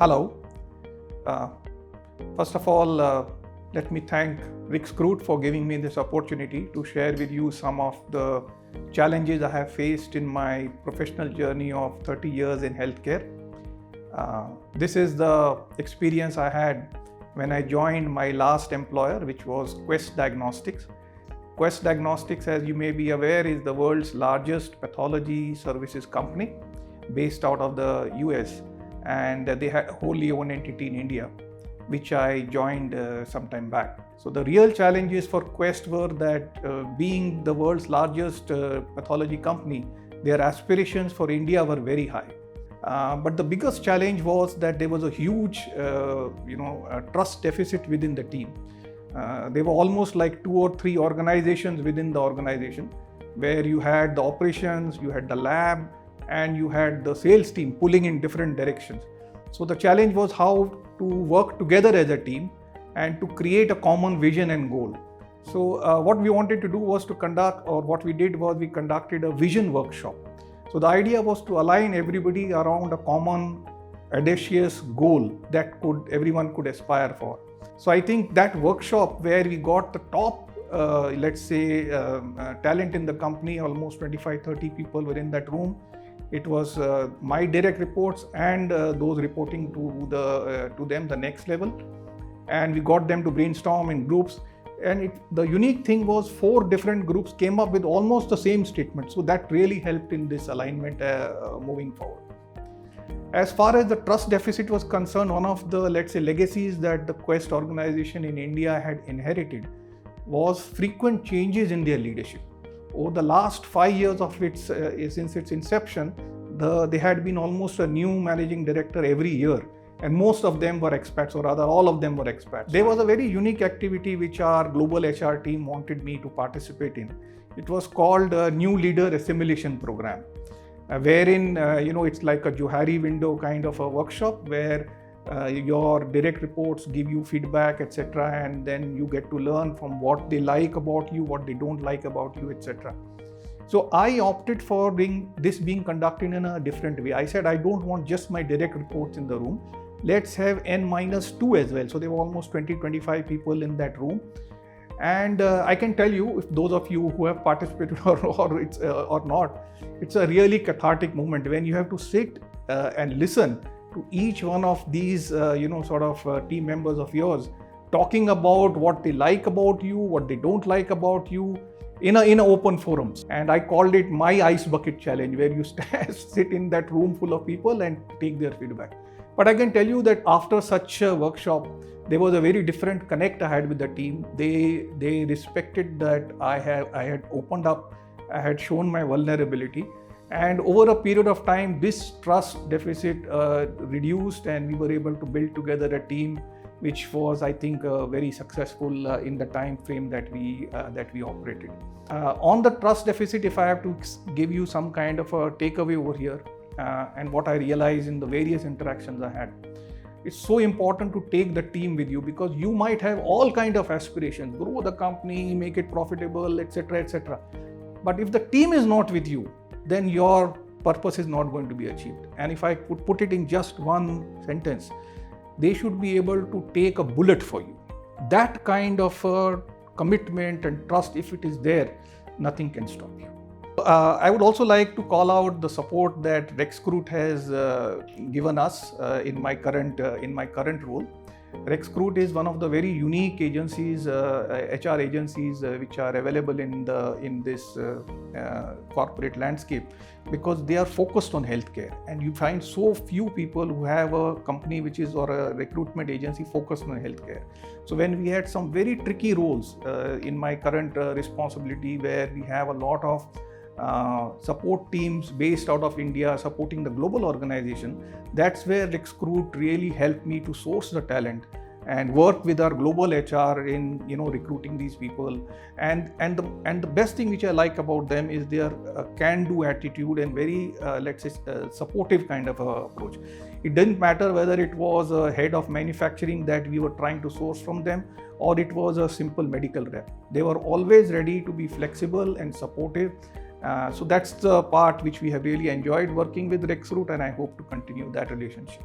Hello. Uh, First of all, let me thank Rxcruit for giving me this opportunity to share with you some of the challenges I have faced in my professional journey of 30 years in healthcare. This is the experience I had when I joined my last employer, which was Quest Diagnostics. Quest Diagnostics, as you may be aware, is the world's largest pathology services company based out of the US, and they had a wholly owned entity in India, which I joined some time back. So the real challenges for Quest were that being the world's largest pathology company, their aspirations for India were very high. But the biggest challenge was that there was a huge trust deficit within the team. There were almost like 2 or 3 organizations within the organization, where you had the operations, you had the lab, and you had the sales team pulling in different directions. So the challenge was how to work together as a team and to create a common vision and goal. So what we wanted to do was to conduct, or what we did was we conducted a vision workshop. So the idea was to align everybody around a common audacious goal that everyone could aspire for. So I think that workshop, where we got the top talent in the company, almost 25-30 people were in that room. It was my direct reports and those reporting to them the next level, and we got them to brainstorm in groups. And the unique thing was 4 different groups came up with almost the same statement. So that really helped in this alignment moving forward. As far as the trust deficit was concerned, one of the legacies that the Quest organization in India had inherited was frequent changes in their leadership. Over the last 5 years of since its inception, there had been almost a new managing director every year, and most of them were expats, or rather all of them were expats. There was a very unique activity which our global HR team wanted me to participate in. It was called a New Leader Assimilation Program, wherein it's like a Johari window kind of a workshop where your direct reports give you feedback, etc., and then you get to learn from what they like about you, what they don't like about you, etc. So I opted for this being conducted in a different way. I said I don't want just my direct reports in the room. Let's have N-2 as well. So there were almost 20-25 people in that room. And I can tell you, if those of you who have participated or not, it's a really cathartic moment when you have to sit and listen to each one of these team members of yours talking about what they like about you, what they don't like about you in open forums. And I called it my ice bucket challenge, where you sit in that room full of people and take their feedback. But I can tell you that after such a workshop, there was a very different connect I had with the team. They respected that I had opened up, I had shown my vulnerability. And over a period of time, this trust deficit reduced, and we were able to build together a team which was, I think, very successful in the time frame that we operated. On the trust deficit, if I have to give you some kind of a takeaway over here, and what I realized in the various interactions I had, it's so important to take the team with you, because you might have all kind of aspirations, grow the company, make it profitable, etc., etc. But if the team is not with you, then your purpose is not going to be achieved. And if I could put it in just one sentence, they should be able to take a bullet for you. That kind of commitment and trust, if it is there, nothing can stop you. I would also like to call out the support that Rxcruit has given us in my current role. Rxcruit is one of the very unique agencies, HR agencies, which are available in this corporate landscape, because they are focused on healthcare. And you find so few people who have a company or a recruitment agency focused on healthcare. So when we had some very tricky roles in my current responsibility, where we have a lot of support teams based out of India supporting the global organization, that's where Rxcruit really helped me to source the talent and work with our global HR in recruiting these people. And the best thing which I like about them is their can-do attitude and very supportive kind of approach. It didn't matter whether it was a head of manufacturing that we were trying to source from them, or it was a simple medical rep. They were always ready to be flexible and supportive. So that's the part which we have really enjoyed working with Rxcruit, and I hope to continue that relationship.